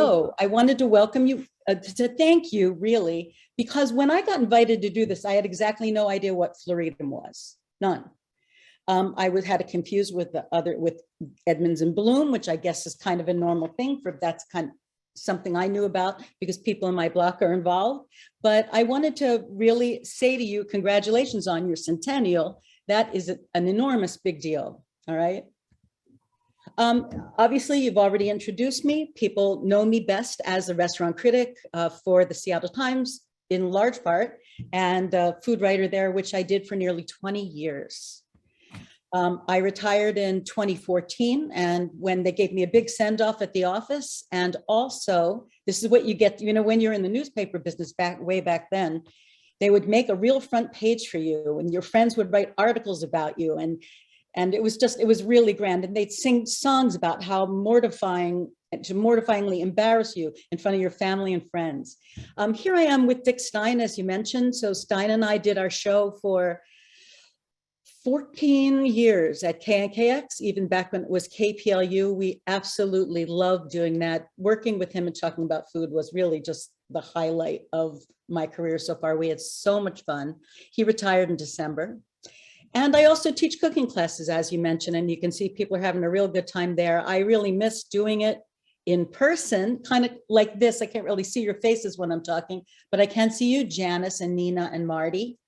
So I wanted to welcome you, to thank you really, because when I got invited to do this, I had exactly no idea what Floretum was, none. Had it confused with with Edmonds and Bloom, which I guess is kind of a normal thing that's kind of something I knew about because people in my block are involved. But I wanted to really say to you, congratulations on your centennial. That is an enormous big deal. All right. Obviously, you've already introduced me. People know me best as a restaurant critic for the Seattle Times in large part, and a food writer there, which I did for nearly 20 years. I retired in 2014, and when they gave me a big send-off at the office, and also, this is what you get, when you're in the newspaper business way back then, they would make a real front page for you, and your friends would write articles about you, and it was really grand. And they'd sing songs about how mortifyingly embarrass you in front of your family and friends. Here I am with Dick Stein, as you mentioned. So Stein and I did our show for 14 years at KNKX, even back when it was KPLU. We absolutely loved doing that. Working with him and talking about food was really just the highlight of my career so far. We had so much fun. He retired in December. And I also teach cooking classes, as you mentioned, and you can see people are having a real good time there. I really miss doing it in person, kind of like this. I can't really see your faces when I'm talking, but I can see you, Janice and Nina and Marty.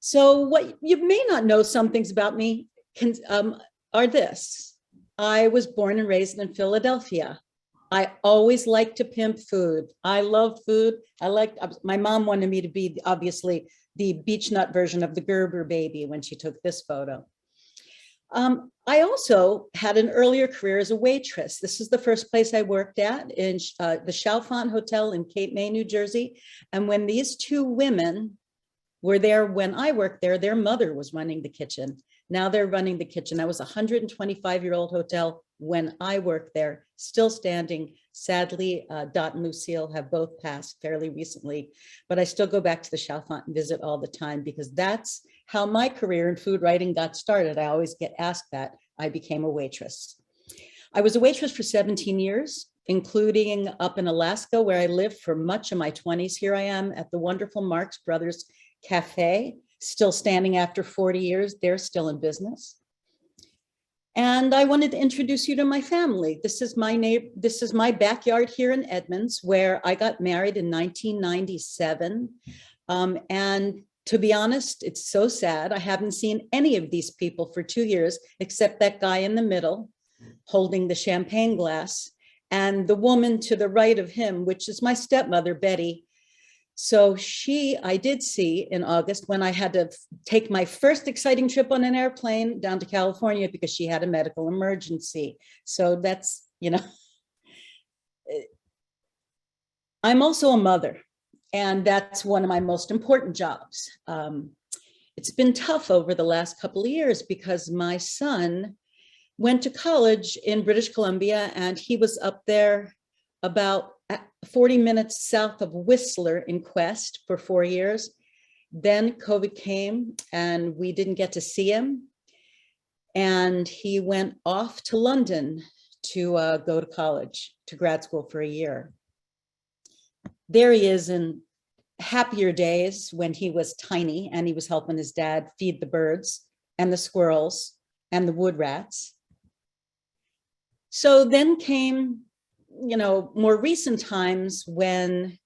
So what you may not know, some things about me are this. I was born and raised in Philadelphia. I always liked to pimp food. I love food. My mom wanted me to be obviously the beech nut version of the Gerber baby when she took this photo. I also had an earlier career as a waitress. This is the first place I worked at in the Chalfont Hotel in Cape May, New Jersey. And when these two women were there when I worked there, their mother was running the kitchen. Now they're running the kitchen. That was a 125-year-old hotel when I worked there, still standing. Sadly, Dot and Lucille have both passed fairly recently, but I still go back to the Chalfont and visit all the time because that's how my career in food writing got started. I always get asked that. I became a waitress. I was a waitress for 17 years, including up in Alaska, where I lived for much of my 20s. Here I am at the wonderful Marx Brothers Cafe, still standing after 40 years. They're still in business. And I wanted to introduce you to my family. This is my backyard here in Edmonds, where I got married in 1997. And to be honest, it's so sad. I haven't seen any of these people for 2 years, except that guy in the middle holding the champagne glass, and the woman to the right of him, which is my stepmother, Betty. So I did see in August when I had to take my first exciting trip on an airplane down to California because she had a medical emergency. So that's, I'm also a mother, and that's one of my most important jobs. It's been tough over the last couple of years because my son went to college in British Columbia, and he was up there about 40 minutes south of Whistler in Quest for 4 years. Then COVID came and we didn't get to see him. And he went off to London to go to college, to grad school for a year. There he is in happier days when he was tiny and he was helping his dad feed the birds and the squirrels and the wood rats. So then came more recent times when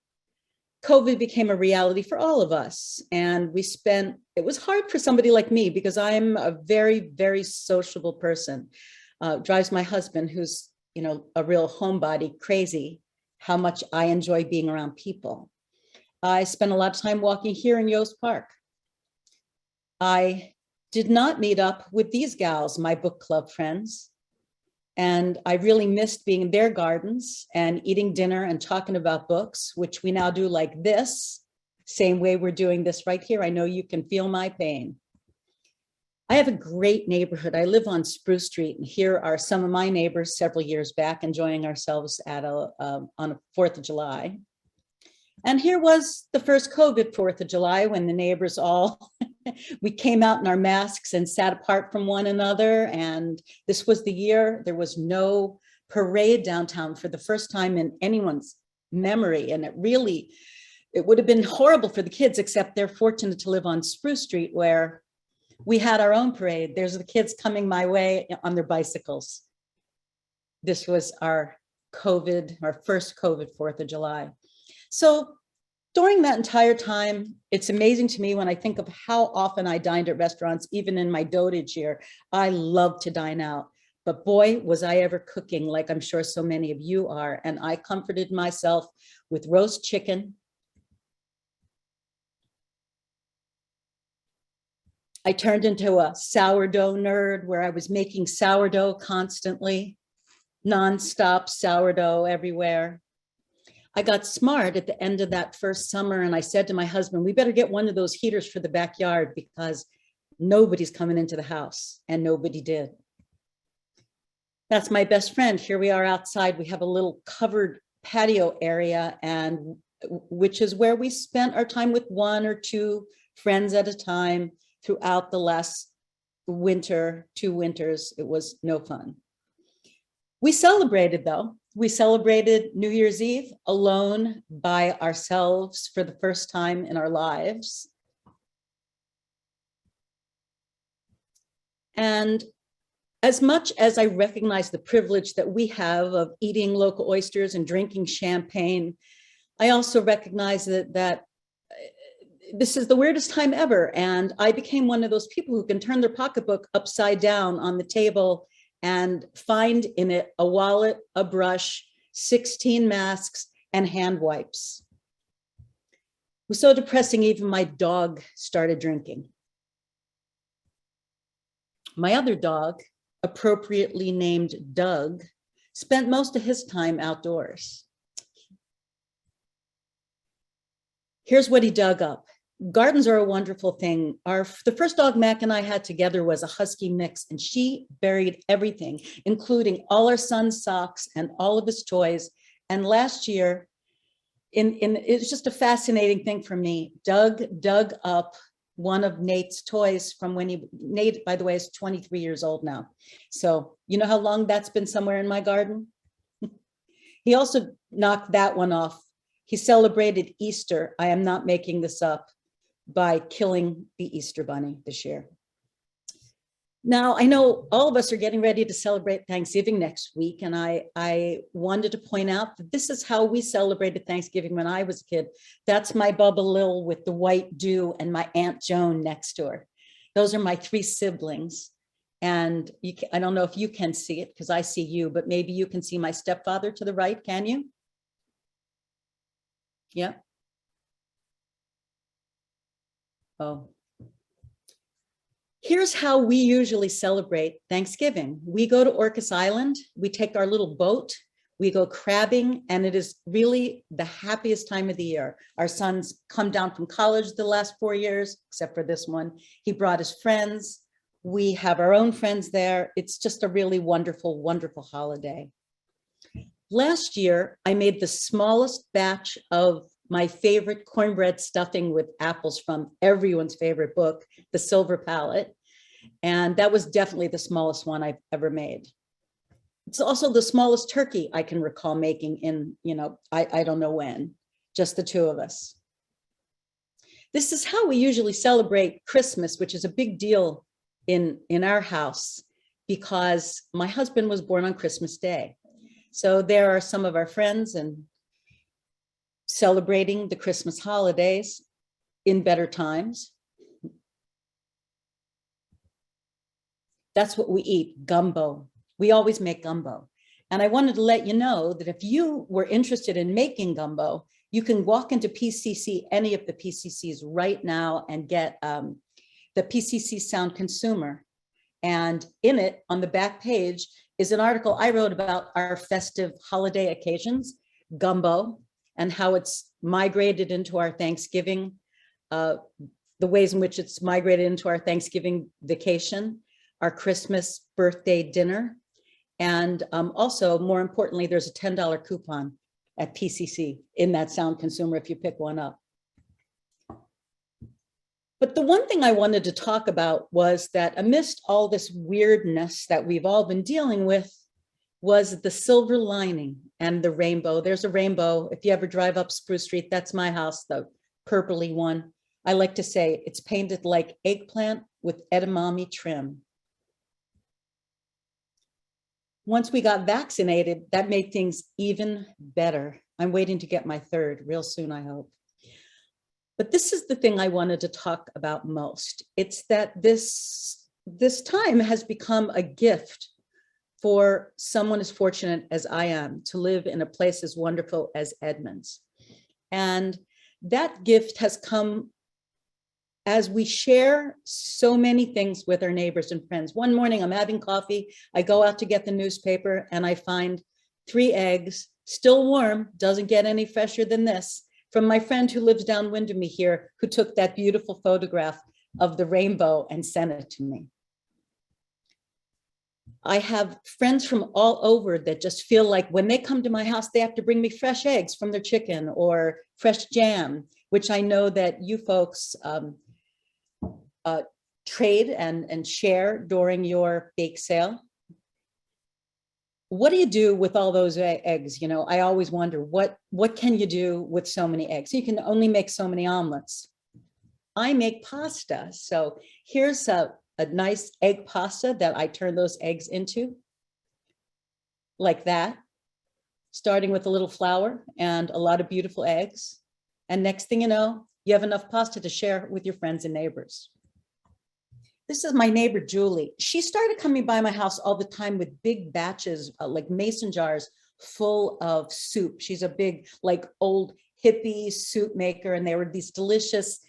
COVID became a reality for all of us. And it was hard for somebody like me because I'm a very, very sociable person. Drives my husband, who's, a real homebody, crazy, how much I enjoy being around people. I spent a lot of time walking here in Yost Park. I did not meet up with these gals, my book club friends. And I really missed being in their gardens and eating dinner and talking about books, which we now do like this, same way we're doing this right here. I know you can feel my pain. I have a great neighborhood. I live on Spruce Street, and here are some of my neighbors several years back enjoying ourselves on a 4th of July. And here was the first COVID 4th of July when the neighbors all, we came out in our masks and sat apart from one another. And this was the year there was no parade downtown for the first time in anyone's memory. And it would have been horrible for the kids, except they're fortunate to live on Spruce Street where we had our own parade. There's the kids coming my way on their bicycles. This was our first COVID 4th of July. So during that entire time, it's amazing to me when I think of how often I dined at restaurants, even in my dotage year. I love to dine out, but boy, was I ever cooking, like I'm sure so many of you are. And I comforted myself with roast chicken. I turned into a sourdough nerd where I was making sourdough constantly, nonstop sourdough everywhere. I got smart at the end of that first summer and I said to my husband, we better get one of those heaters for the backyard because nobody's coming into the house, and nobody did. That's my best friend. Here we are outside. We have a little covered patio area, and which is where we spent our time with one or two friends at a time throughout the last winter, 2 winters. It was no fun. We celebrated though. We celebrated New Year's Eve alone by ourselves for the first time in our lives. And as much as I recognize the privilege that we have of eating local oysters and drinking champagne, I also recognize that this is the weirdest time ever. And I became one of those people who can turn their pocketbook upside down on the table and find in it a wallet, a brush, 16 masks, and hand wipes. It was so depressing, even my dog started drinking. My other dog, appropriately named Doug, spent most of his time outdoors. Here's what he dug up. Gardens are a wonderful thing. The first dog Mac and I had together was a husky mix, and she buried everything, including all our son's socks and all of his toys. And last year, it's just a fascinating thing for me. Doug dug up one of Nate's toys from when Nate, by the way, is 23 years old now. So you know how long that's been somewhere in my garden? He also knocked that one off. He celebrated Easter, I am not making this up, by killing the Easter bunny this year. Now, I know all of us are getting ready to celebrate Thanksgiving next week, and I wanted to point out that this is how we celebrated Thanksgiving when I was a kid. That's my Bubba Lil with the white dew and my Aunt Joan next to her. Those are my 3 siblings. And I don't know if you can see it because I see you, but maybe you can see my stepfather to the right, can you? Yeah. Oh. Here's how we usually celebrate Thanksgiving. We go to Orcas Island, we take our little boat, we go crabbing, and it is really the happiest time of the year. Our son's come down from college the last 4 years, except for this one. He brought his friends. We have our own friends there. It's just a really wonderful, wonderful holiday. Last year, I made the smallest batch of my favorite cornbread stuffing with apples from everyone's favorite book, The Silver Palette. And that was definitely the smallest one I've ever made. It's also the smallest turkey I can recall making in, I don't know when, just the 2 of us. This is how we usually celebrate Christmas, which is a big deal in our house because my husband was born on Christmas Day. So there are some of our friends and celebrating the Christmas holidays in better times. That's what we eat, gumbo. We always make gumbo. And I wanted to let you know that if you were interested in making gumbo, you can walk into PCC, any of the PCCs right now, and get the PCC Sound Consumer. And in it, on the back page, is an article I wrote about our festive holiday occasions, gumbo, and how it's migrated into our Thanksgiving, the ways in which it's migrated into our Thanksgiving vacation, our Christmas birthday dinner, and also, more importantly, there's a $10 coupon at PCC in that Sound Consumer if you pick one up. But the one thing I wanted to talk about was that amidst all this weirdness that we've all been dealing with, was the silver lining and the rainbow. There's a rainbow. If you ever drive up Spruce Street, that's my house, the purpley one. I like to say it's painted like eggplant with edamame trim. Once we got vaccinated, that made things even better. I'm waiting to get my third real soon, I hope. But this is the thing I wanted to talk about most. It's that this time has become a gift for someone as fortunate as I am to live in a place as wonderful as Edmonds. And that gift has come as we share so many things with our neighbors and friends. One morning I'm having coffee, I go out to get the newspaper and I find 3 eggs, still warm, doesn't get any fresher than this, from my friend who lives downwind of me here, who took that beautiful photograph of the rainbow and sent it to me. I have friends from all over that just feel like when they come to my house, they have to bring me fresh eggs from their chicken or fresh jam, which I know that you folks trade and share during your bake sale. What do you do with all those eggs? You know, I always wonder, what can you do with so many eggs? You can only make so many omelets. I make pasta. So here's a nice egg pasta that I turn those eggs into, like that, starting with a little flour and a lot of beautiful eggs. And next thing you know, you have enough pasta to share with your friends and neighbors. This is my neighbor, Julie. She started coming by my house all the time with big batches, like mason jars full of soup. She's a big, like old hippie soup maker. And they were these delicious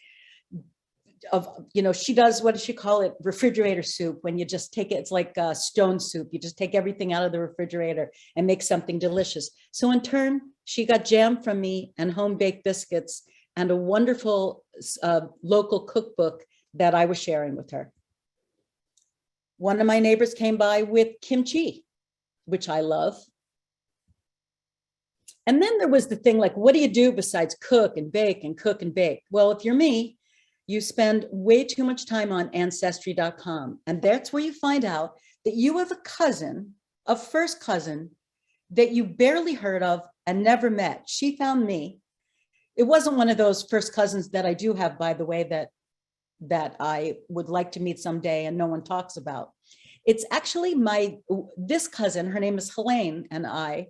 she does, what does she call it? Refrigerator soup. When you just take it, it's like stone soup. You just take everything out of the refrigerator and make something delicious. So in turn, she got jam from me and home baked biscuits and a wonderful local cookbook that I was sharing with her. One of my neighbors came by with kimchi, which I love. And then there was the thing like, what do you do besides cook and bake and cook and bake? Well, if you're me, you spend way too much time on ancestry.com. And that's where you find out that you have a cousin, a first cousin, that you barely heard of and never met. She found me. It wasn't one of those first cousins that I do have, by the way, that I would like to meet someday and no one talks about. It's actually this cousin, her name is Helene, and I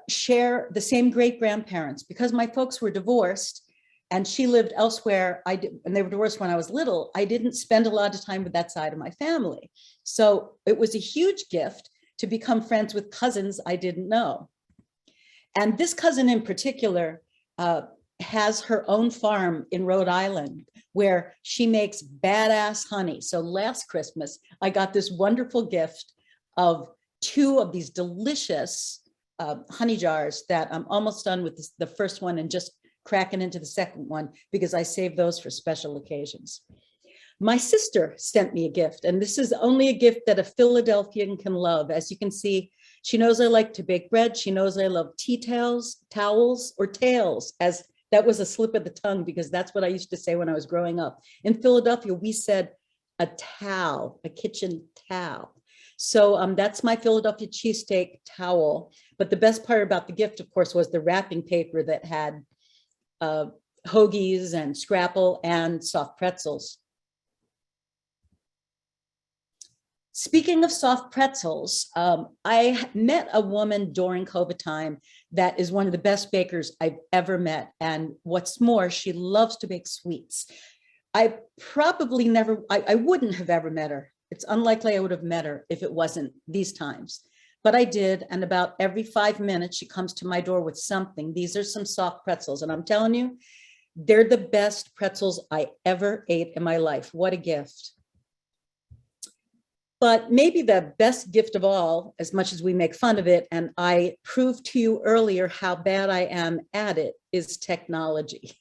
share the same great-grandparents. Because my folks were divorced and she lived elsewhere, and they were divorced when I was little, I didn't spend a lot of time with that side of my family. So it was a huge gift to become friends with cousins I didn't know. And this cousin in particular has her own farm in Rhode Island where she makes badass honey. So last Christmas, I got this wonderful gift of 2 of these delicious honey jars that I'm almost done with the first one and just cracking into the second one because I save those for special occasions. My sister sent me a gift, and this is only a gift that a Philadelphian can love. As you can see, she knows I like to bake bread. She knows I love tea towels, or tails, as that was a slip of the tongue because that's what I used to say when I was growing up. In Philadelphia, we said a towel, a kitchen towel. So that's my Philadelphia cheesesteak towel. But the best part about the gift, of course, was the wrapping paper that had hoagies and scrapple and soft pretzels. Speaking of soft pretzels, I met a woman during COVID time that is one of the best bakers I've ever met. And what's more, she loves to bake sweets. I wouldn't have ever met her. It's unlikely I would have met her if it wasn't these times. But I did, and about every 5 minutes, she comes to my door with something. These are some soft pretzels, and I'm telling you, they're the best pretzels I ever ate in my life. What a gift. But maybe the best gift of all, as much as we make fun of it, and I proved to you earlier how bad I am at it, is technology.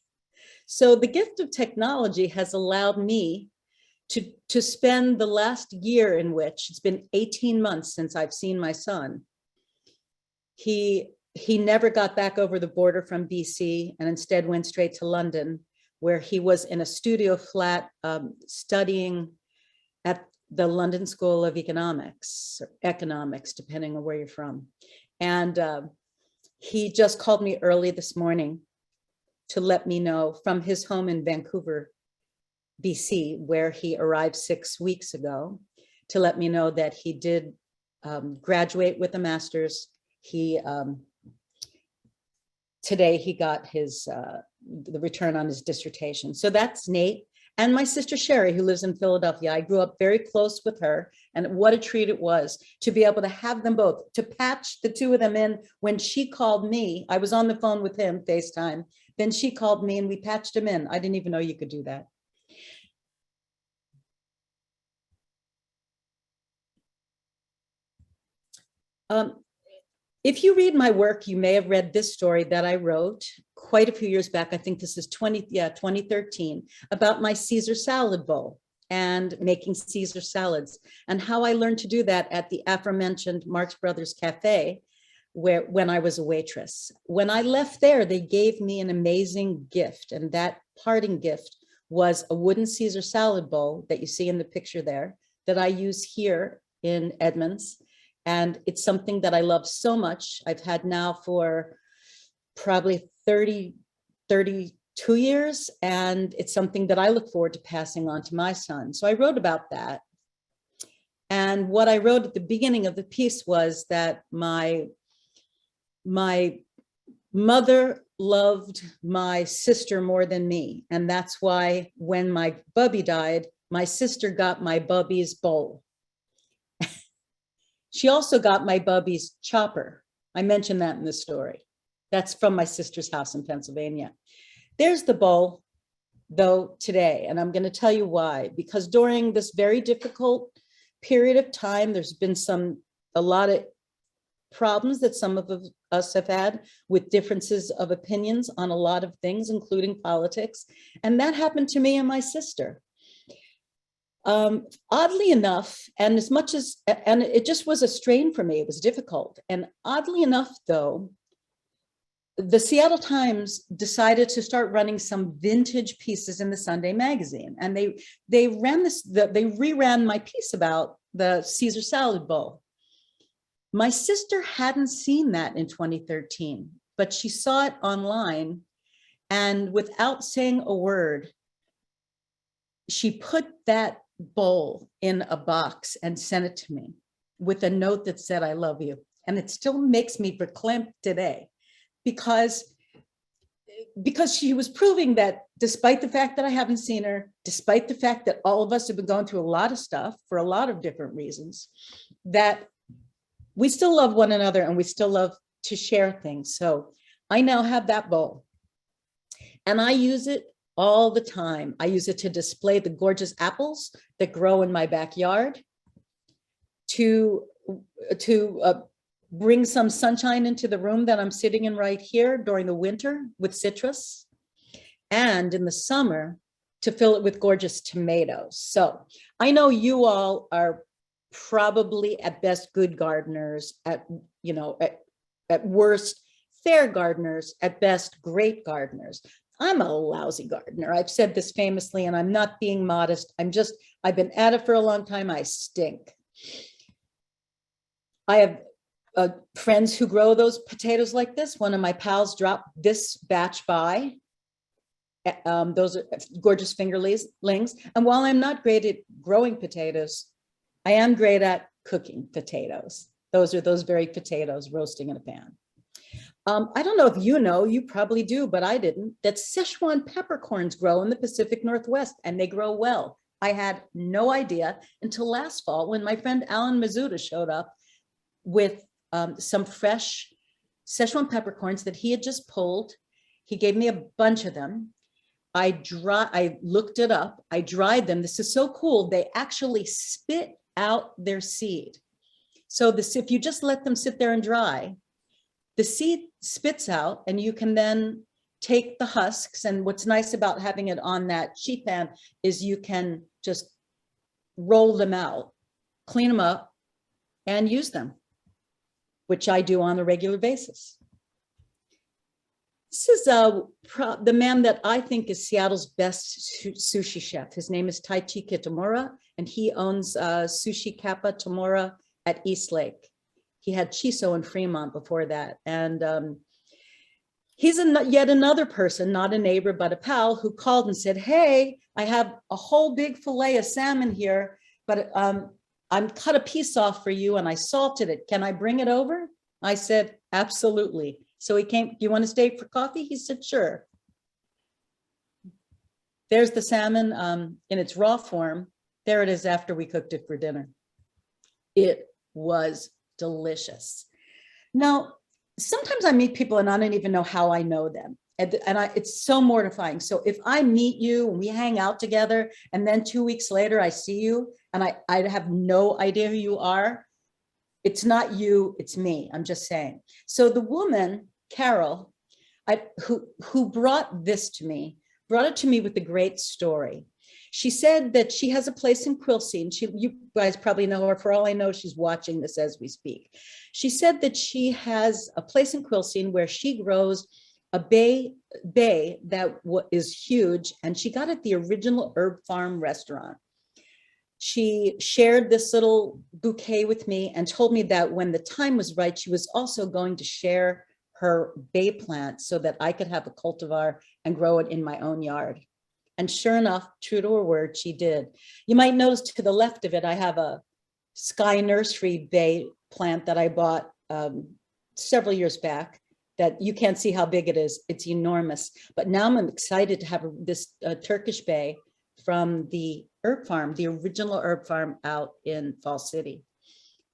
So the gift of technology has allowed me to spend the last year, in which it's been 18 months since I've seen my son. He never got back over the border from BC and instead went straight to London, where he was in a studio flat studying at the London School of Economics, or economics, depending on where you're from. And he just called me early this morning to let me know from his home in Vancouver, BC, where he arrived 6 weeks ago, to let me know that he did graduate with a master's. Today he got his the return on his dissertation. So that's Nate. And my sister Sherry, who lives in Philadelphia. I grew up very close with her, and what a treat it was to be able to have them both, to patch the two of them in. When she called me, I was on the phone with him, FaceTime. Then she called me and we patched him in. I didn't even know you could do that. If you read my work, you may have read this story that I wrote quite a few years back. I think this is 2013, about my Caesar salad bowl and making Caesar salads, and how I learned to do that at the aforementioned Marx Brothers Cafe, when I was a waitress. When I left there, they gave me an amazing gift, and that parting gift was a wooden Caesar salad bowl that you see in the picture there, that I use here in Edmonds. And it's something that I love so much. I've had now for probably 32 years. And it's something that I look forward to passing on to my son. So I wrote about that. And what I wrote at the beginning of the piece was that my mother loved my sister more than me. And that's why when my bubby died, my sister got my bubby's bowl. She also got my bubby's chopper. I mentioned that in the story. That's from my sister's house in Pennsylvania. There's the bowl, though, today, and I'm going to tell you why. Because during this very difficult period of time, there's been a lot of problems that some of us have had with differences of opinions on a lot of things, including politics. And that happened to me and my sister. Oddly enough, and it just was a strain for me, it was difficult. And oddly enough, though, the Seattle Times decided to start running some vintage pieces in the Sunday magazine. And they reran my piece about the Caesar salad bowl. My sister hadn't seen that in 2013, but she saw it online, and without saying a word, she put that bowl in a box and sent it to me with a note that said, "I love you." And it still makes me verklempt today, because she was proving that despite the fact that I haven't seen her, despite the fact that all of us have been going through a lot of stuff for a lot of different reasons, that we still love one another and we still love to share things. So I now have that bowl, and I use it all the time. I use it to display the gorgeous apples that grow in my backyard, to bring some sunshine into the room that I'm sitting in right here during the winter with citrus, and in the summer to fill it with gorgeous tomatoes. So I know you all are probably at best good gardeners, at worst fair gardeners, at best great gardeners. I'm a lousy gardener. I've said this famously, and I'm not being modest. I've been at it for a long time. I stink. I have friends who grow those potatoes like this. One of my pals dropped this batch by. Those are gorgeous fingerlings. And while I'm not great at growing potatoes, I am great at cooking potatoes. Those are those very potatoes roasting in a pan. I don't know if you probably do, but I didn't, that Szechuan peppercorns grow in the Pacific Northwest, and they grow well. I had no idea until last fall when my friend Alan Mizuta showed up with some fresh Szechuan peppercorns that he had just pulled. He gave me a bunch of them. I looked it up. I dried them. This is so cool. They actually spit out their seed. So if you just let them sit there and dry, the seed spits out, and you can then take the husks. And what's nice about having it on that sheet pan is you can just roll them out, clean them up, and use them, which I do on a regular basis. This is the man that I think is Seattle's best sushi chef. His name is Taichi Kitamura, and he owns Sushi Kappa Tamura at East Lake. He had Chiso in Fremont before that. And he's yet another person, not a neighbor, but a pal, who called and said, hey, I have a whole big fillet of salmon here, but I'm cut a piece off for you and I salted it. Can I bring it over? I said, absolutely. So he came, do you want to stay for coffee? He said, sure. There's the salmon in its raw form. There it is after we cooked it for dinner. It was delicious. Now, sometimes I meet people and I don't even know how I know them. And it's so mortifying. So if I meet you and we hang out together and then 2 weeks later I see you and I have no idea who you are, it's not you, it's me. I'm just saying. So the woman, Carol, who brought this to me, brought it to me with a great story. She said that she has a place in Quilcene. You guys probably know her. For all I know, she's watching this as we speak. She said that she has a place in Quilcene where she grows a bay that is huge, and she got at the original Herb Farm restaurant. She shared this little bouquet with me and told me that when the time was right, she was also going to share her bay plant so that I could have a cultivar and grow it in my own yard. And sure enough, true to her word, she did. You might notice to the left of it, I have a Sky Nursery bay plant that I bought several years back that you can't see how big it is. It's enormous. But now I'm excited to have this Turkish bay from the herb farm, the original herb farm out in Fall City,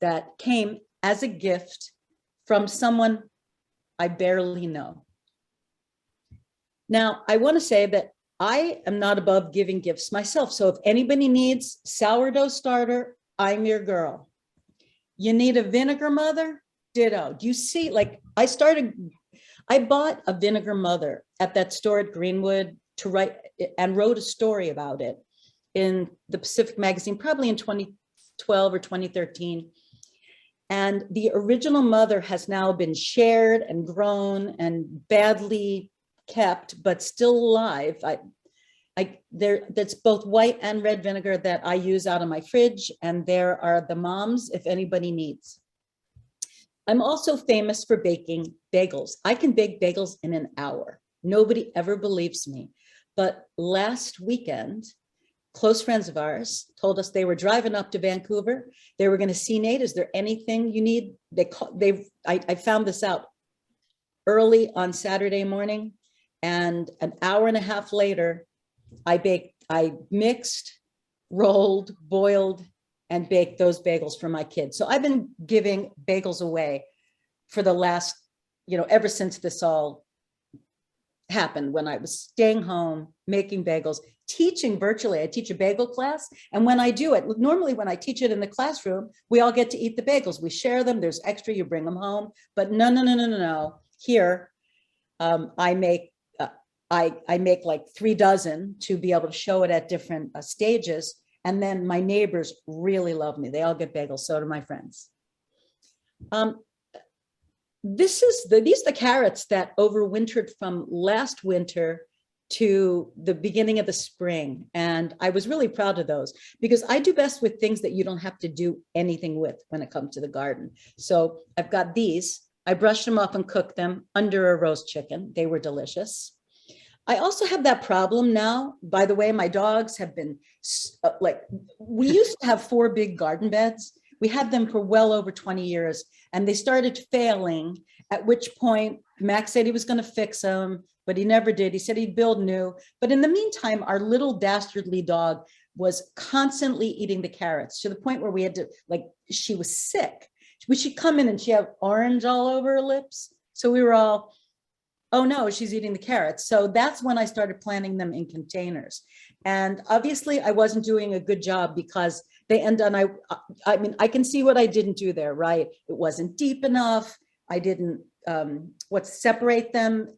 that came as a gift from someone I barely know. Now, I want to say that I am not above giving gifts myself. So if anybody needs sourdough starter, I'm your girl. You need a vinegar mother? Ditto. Do you see, like, I bought a vinegar mother at that store at Greenwood to write and wrote a story about it in the Pacific Magazine, probably in 2012 or 2013. And the original mother has now been shared and grown and badly kept, but still alive. That's both white and red vinegar that I use out of my fridge. And there are the moms, if anybody needs. I'm also famous for baking bagels. I can bake bagels in an hour. Nobody ever believes me. But last weekend, close friends of ours told us they were driving up to Vancouver. They were going to see Nate. Is there anything you need? I found this out early on Saturday morning, and an hour and a half later, I mixed, rolled, boiled, and baked those bagels for my kids. So I've been giving bagels away for the last, ever since this all happened, when I was staying home, making bagels, teaching virtually. I teach a bagel class. And when I do it, normally when I teach it in the classroom, we all get to eat the bagels. We share them. There's extra, you bring them home. But no. Here, I make like 3 dozen to be able to show it at different stages. And then my neighbors really love me. They all get bagels. So do my friends. These are the carrots that overwintered from last winter to the beginning of the spring. And I was really proud of those because I do best with things that you don't have to do anything with when it comes to the garden. So I've got these. I brushed them off and cooked them under a roast chicken. They were delicious. I also have that problem now. By the way, my dogs have been we used to have 4 big garden beds. We had them for well over 20 years and they started failing, at which point Max said he was going to fix them, but he never did. He said he'd build new. But in the meantime, our little dastardly dog was constantly eating the carrots to the point where we had to, she was sick. She'd come in and she had orange all over her lips. So we were all, oh no, she's eating the carrots. So that's when I started planting them in containers. And obviously I wasn't doing a good job because they end on, I mean, I can see what I didn't do there, right? It wasn't deep enough. I didn't separate them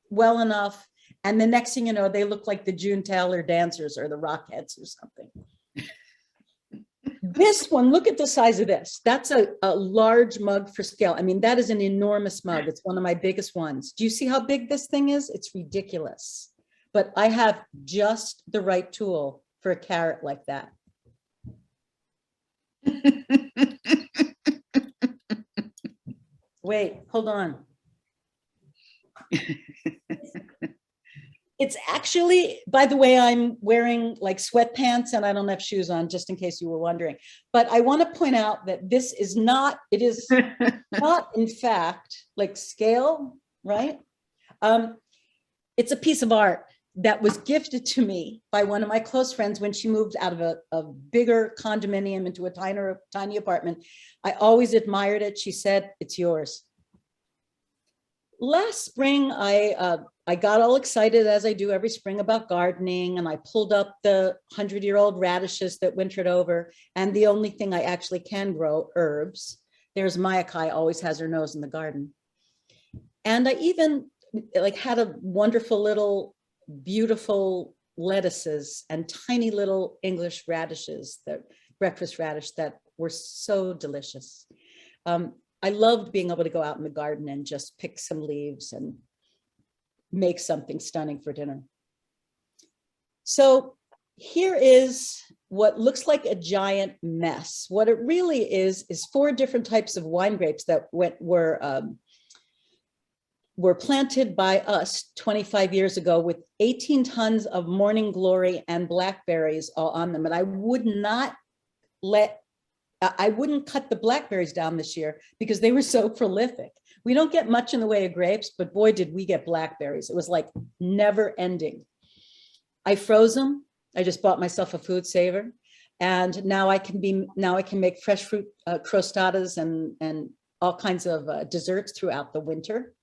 well enough. And the next thing you know, they look like the June Taylor dancers or the Rockettes or something. This one, look at the size of this. That's a large mug for scale. I mean, that is an enormous mug. It's one of my biggest ones. Do you see how big this thing is? It's ridiculous. But I have just the right tool for a carrot like that. Wait, hold on. It's actually, by the way, I'm wearing like sweatpants and I don't have shoes on, just in case you were wondering. But I want to point out that this is not, it is not in fact like scale, right? It's a piece of art that was gifted to me by one of my close friends when she moved out of a bigger condominium into a tiny apartment. I always admired it. She said, "It's yours." Last spring, I got all excited, as I do every spring, about gardening, and I pulled up the 100-year-old radishes that wintered over, and the only thing I actually can grow, herbs. There's Mayakai, always has her nose in the garden. And I even like had a wonderful little, beautiful lettuces and tiny little English radishes, that breakfast radish, that were so delicious. I loved being able to go out in the garden and just pick some leaves and make something stunning for dinner. So here is what looks like a giant mess. What it really is 4 different types of wine grapes that were planted by us 25 years ago with 18 tons of morning glory and blackberries all on them. And I wouldn't cut the blackberries down this year because they were so prolific. We don't get much in the way of grapes, but boy, did we get blackberries. It was like never ending. I froze them. I just bought myself a food saver. And now I can make fresh fruit crostadas and all kinds of desserts throughout the winter.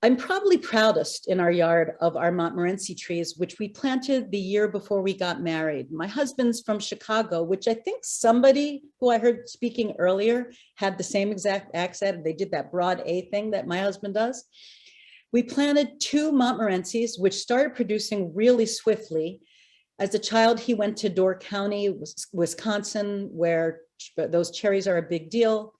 I'm probably proudest in our yard of our Montmorency trees, which we planted the year before we got married. My husband's from Chicago, which I think somebody who I heard speaking earlier had the same exact accent. They did that broad A thing that my husband does. We planted 2 Montmorencys, which started producing really swiftly. As a child, he went to Door County, Wisconsin, where those cherries are a big deal.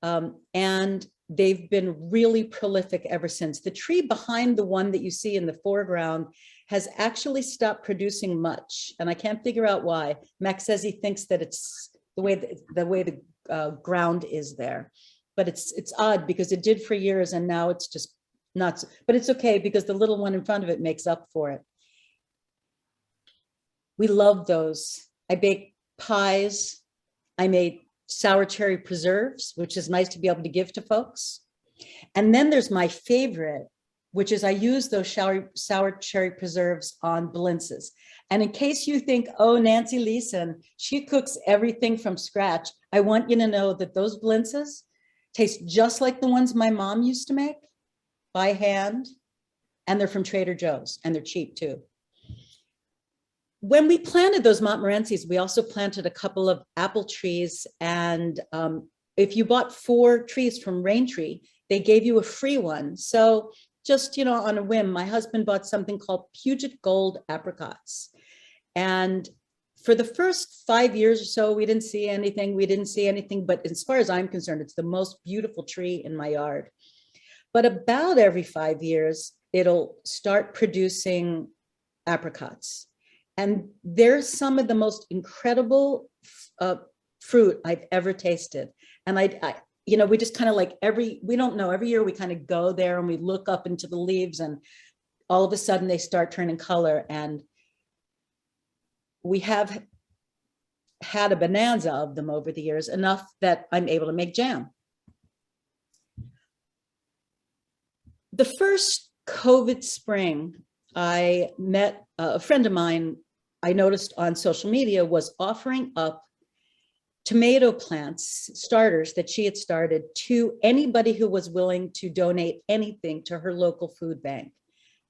And they've been really prolific ever since. The tree behind the one that you see in the foreground has actually stopped producing much, and I can't figure out why. Max says he thinks that it's the way the ground is there, but it's odd because it did for years and now it's just not. But it's okay because the little one in front of it makes up for it. We love those. I baked pies. I made sour cherry preserves, which is nice to be able to give to folks. And then there's my favorite, which is I use those sour cherry preserves on Blintzes. And in case you think, oh, Nancy Leson, she cooks everything from scratch, I want you to know that those Blintzes taste just like the ones my mom used to make by hand, and they're from Trader Joe's, and they're cheap too. When we planted those Montmorencys, we also planted a couple of apple trees. And if you bought 4 trees from Raintree, they gave you a free one. So just, on a whim, my husband bought something called Puget Gold apricots. And for the first 5 years or so, we didn't see anything. But as far as I'm concerned, it's the most beautiful tree in my yard. But about every 5 years, it'll start producing apricots. And they're some of the most incredible fruit I've ever tasted. And we just kind of like every year we kind of go there and we look up into the leaves and all of a sudden they start turning color. And we have had a bonanza of them over the years, enough that I'm able to make jam. The first COVID spring, I met a friend of mine I noticed on social media was offering up tomato plants, starters that she had started, to anybody who was willing to donate anything to her local food bank.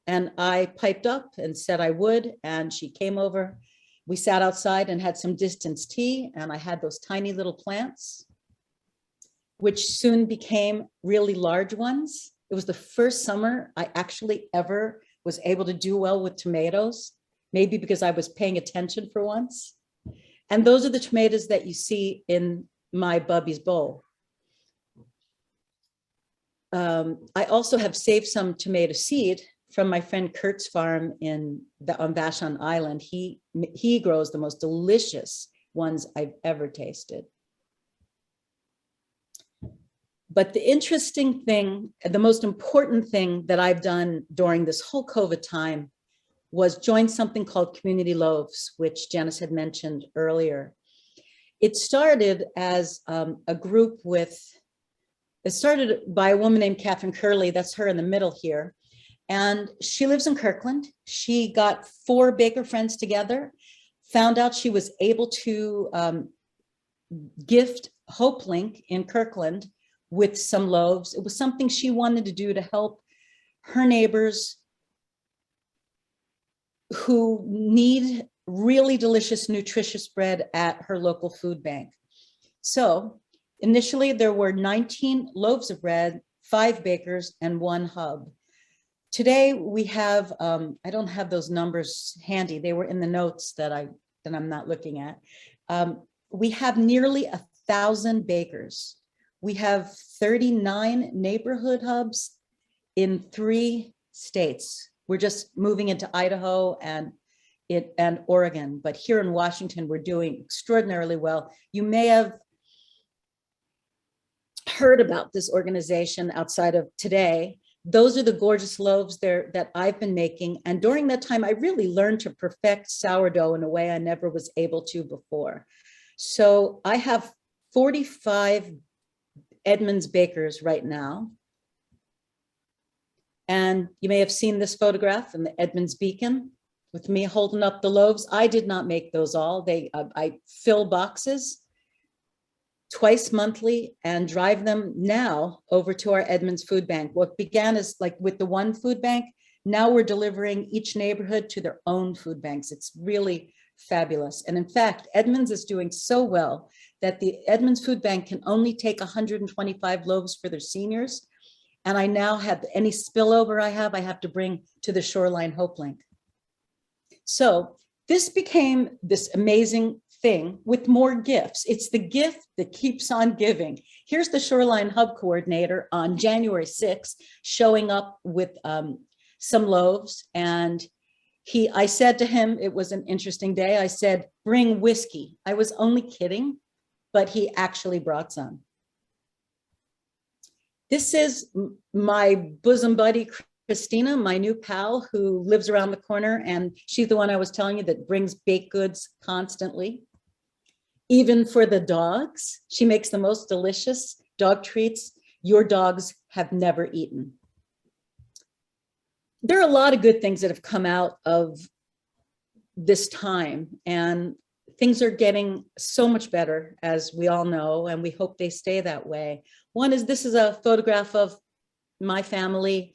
And I piped up and said I would, and she came over. We sat outside and had some distance tea, and I had those tiny little plants, which soon became really large ones. It was the first summer I actually ever was able to do well with tomatoes, maybe because I was paying attention for once. And those are the tomatoes that you see in my Bubby's bowl. I also have saved some tomato seed from my friend Kurt's farm on Vashon Island. He grows the most delicious ones I've ever tasted. But the interesting thing, the most important thing that I've done during this whole COVID time was join something called Community Loaves, which Janice had mentioned earlier. It started as a group it started by a woman named Catherine Curley, that's her in the middle here. And she lives in Kirkland. She got 4 baker friends together, found out she was able to gift Hope Link in Kirkland with some loaves. It was something she wanted to do to help her neighbors who need really delicious, nutritious bread at her local food bank. So initially there were 19 loaves of bread, 5 bakers and 1 hub. Today we have, I don't have those numbers handy. They were in the notes that I'm not looking at. We have nearly 1,000 bakers. We have 39 neighborhood hubs in 3 states. We're just moving into Idaho and Oregon, but here in Washington, we're doing extraordinarily well. You may have heard about this organization outside of today. Those are the gorgeous loaves there that I've been making. And during that time, I really learned to perfect sourdough in a way I never was able to before. So I have 45 Edmonds bakers right now. And you may have seen this photograph in the Edmonds Beacon with me holding up the loaves. I did not make those all. I fill boxes twice monthly and drive them now over to our Edmonds food bank. What began as like with the one food bank, now we're delivering each neighborhood to their own food banks. It's really fabulous. And in fact, Edmonds is doing so well that the Edmonds food bank can only take 125 loaves for their seniors. And I now have any spillover I have to bring to the Shoreline Hope Link. So this became this amazing thing with more gifts. It's the gift that keeps on giving. Here's the Shoreline Hub Coordinator on January 6th showing up with some loaves. And I said to him, it was an interesting day. I said, bring whiskey. I was only kidding, but he actually brought some. This is my bosom buddy, Christina, my new pal who lives around the corner, and she's the one I was telling you that brings baked goods constantly. Even for the dogs, she makes the most delicious dog treats your dogs have never eaten. There are a lot of good things that have come out of this time, and things are getting so much better, as we all know, and we hope they stay that way. One is, this is a photograph of my family.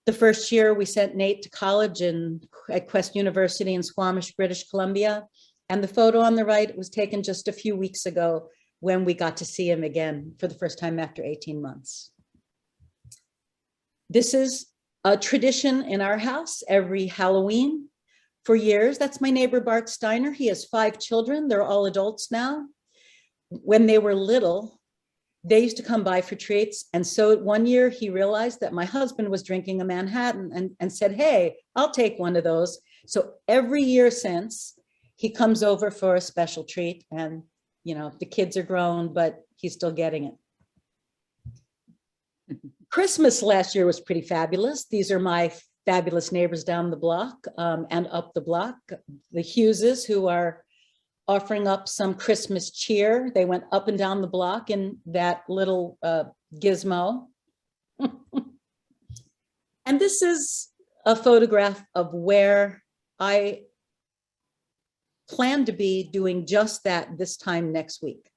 The first year we sent Nate to college at Quest University in Squamish, British Columbia. And the photo on the right was taken just a few weeks ago when we got to see him again for the first time after 18 months. This is a tradition in our house every Halloween for years. That's my neighbor, Bart Steiner. He has 5 children. They're all adults now. When they were little, they used to come by for treats. And so one year he realized that my husband was drinking a Manhattan and said, hey, I'll take one of those. So every year since, he comes over for a special treat, and you know, the kids are grown, but he's still getting it. Christmas last year was pretty fabulous. These are my fabulous neighbors down the block and up the block, the Hugheses, who are offering up some Christmas cheer. They went up and down the block in that little gizmo. And this is a photograph of where I plan to be doing just that this time next week.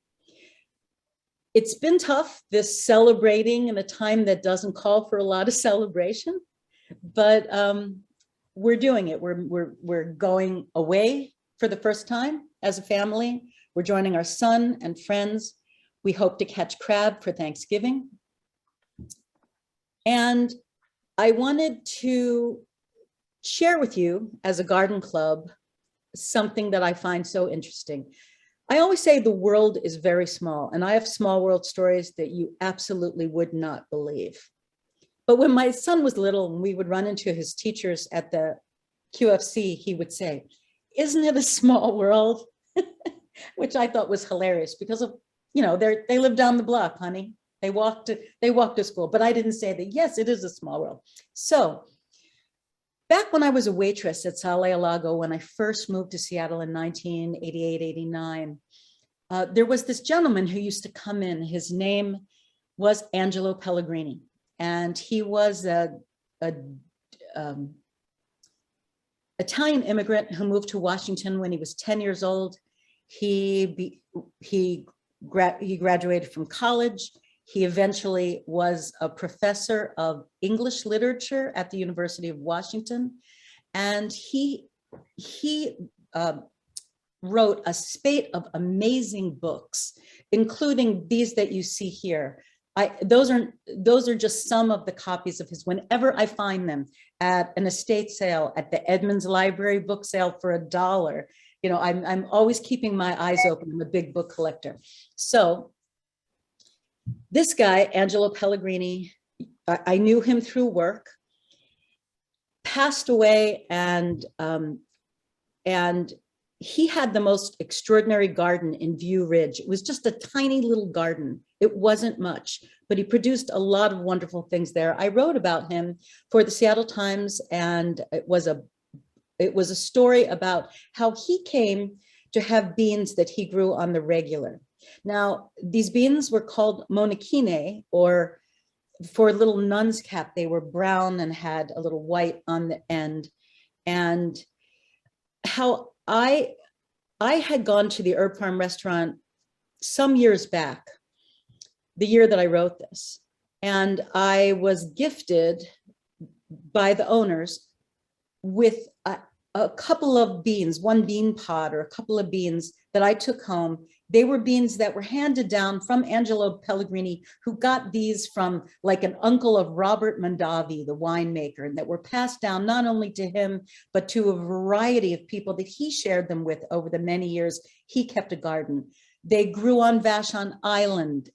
It's been tough, this celebrating in a time that doesn't call for a lot of celebration, but we're doing it. We're going away for the first time as a family. We're joining our son and friends. We hope to catch crab for Thanksgiving. And I wanted to share with you as a garden club something that I find so interesting. I always say the world is very small, and I have small world stories that you absolutely would not believe. But when my son was little and we would run into his teachers at the QFC, he would say, isn't it a small world? which I thought was hilarious because of, they live down the block, honey. They walk to school, but I didn't say that. Yes, it is a small world. So back when I was a waitress at Sale Lago, when I first moved to Seattle in 1988, 89, there was this gentleman who used to come in. His name was Angelo Pellegrini, and he was a Italian immigrant who moved to Washington when he was 10 years old. He graduated from college. He eventually was a professor of English literature at the University of Washington. And he wrote a spate of amazing books, including these that you see here. Those are just some of the copies of his. Whenever I find them at an estate sale, at the Edmonds Library book sale for $1, I'm always keeping my eyes open. I'm a big book collector. So this guy, Angelo Pellegrini, I knew him through work, passed away, and he had the most extraordinary garden in View Ridge. It was just a tiny little garden. It wasn't much, but he produced a lot of wonderful things there. I wrote about him for the Seattle Times, and it was a story about how he came to have beans that he grew on the regular. Now, these beans were called monachine, or for a little nun's cap. They were brown and had a little white on the end. And how I had gone to the Herb Farm restaurant some years back, the year that I wrote this, and I was gifted by the owners with a couple of beans, one bean pod or a couple of beans that I took home. They were beans that were handed down from Angelo Pellegrini, who got these from like an uncle of Robert Mondavi, the winemaker, and that were passed down not only to him, but to a variety of people that he shared them with over the many years he kept a garden. They grew on Vashon Island,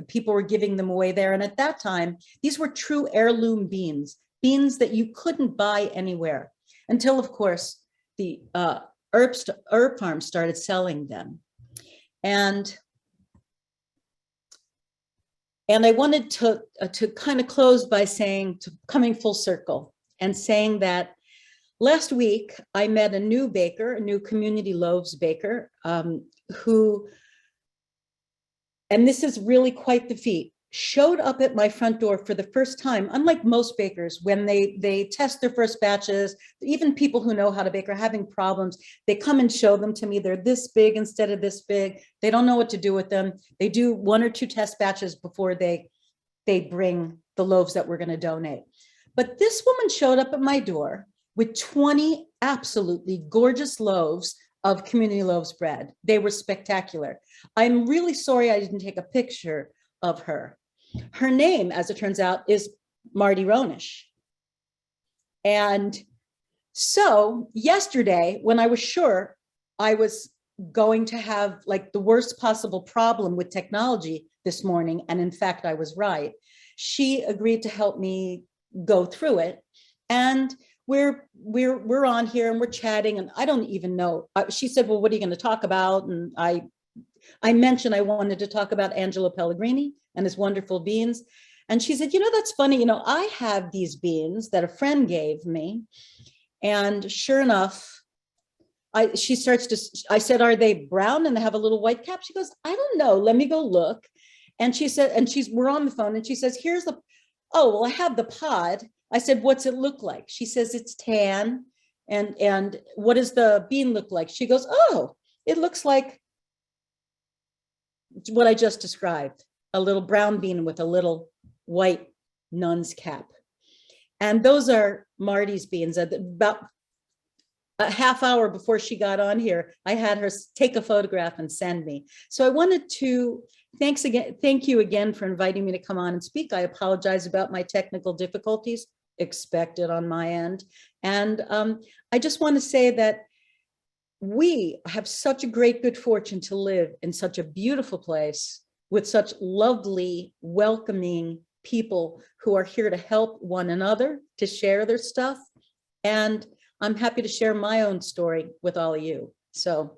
people were giving them away there. And at that time, these were true heirloom beans that you couldn't buy anywhere until, of course, the herb farm started selling them. And I wanted to kind of close by coming full circle and saying that last week I met a new baker, a new Community Loaves baker, who, and this is really quite the feat, showed up at my front door for the first time. Unlike most bakers, when they test their first batches, even people who know how to bake are having problems, they come and show them to me. They're this big instead of this big. They don't know what to do with them. They do 1 or 2 test batches before they bring the loaves that we're going to donate. But this woman showed up at my door with 20 absolutely gorgeous loaves of Community Loaves bread. They were spectacular. I'm really sorry I didn't take a picture of her. Her name, as it turns out, is Marty Ronish. And so yesterday, when I was sure I was going to have like the worst possible problem with technology this morning, and in fact, I was right, she agreed to help me go through it. And we're on here and we're chatting, and I don't even know. She said, well, what are you going to talk about? And I mentioned I wanted to talk about Angelo Pellegrini and his wonderful beans. And she said, that's funny. I have these beans that a friend gave me. And sure enough, I said, are they brown and they have a little white cap? She goes, I don't know. Let me go look. And she said, we're on the phone, and she says, I have the pod. I said, what's it look like? She says, it's tan. And what does the bean look like? She goes, oh, it looks like what I just described, a little brown bean with a little white nun's cap. And those are Marty's beans. About a half hour before she got on here, I had her take a photograph and send me. So I wanted to thank you again for inviting me to come on and speak. I apologize about my technical difficulties, expected on my end. And I just want to say that we have such a great good fortune to live in such a beautiful place with such lovely, welcoming people who are here to help one another, to share their stuff. And I'm happy to share my own story with all of you. So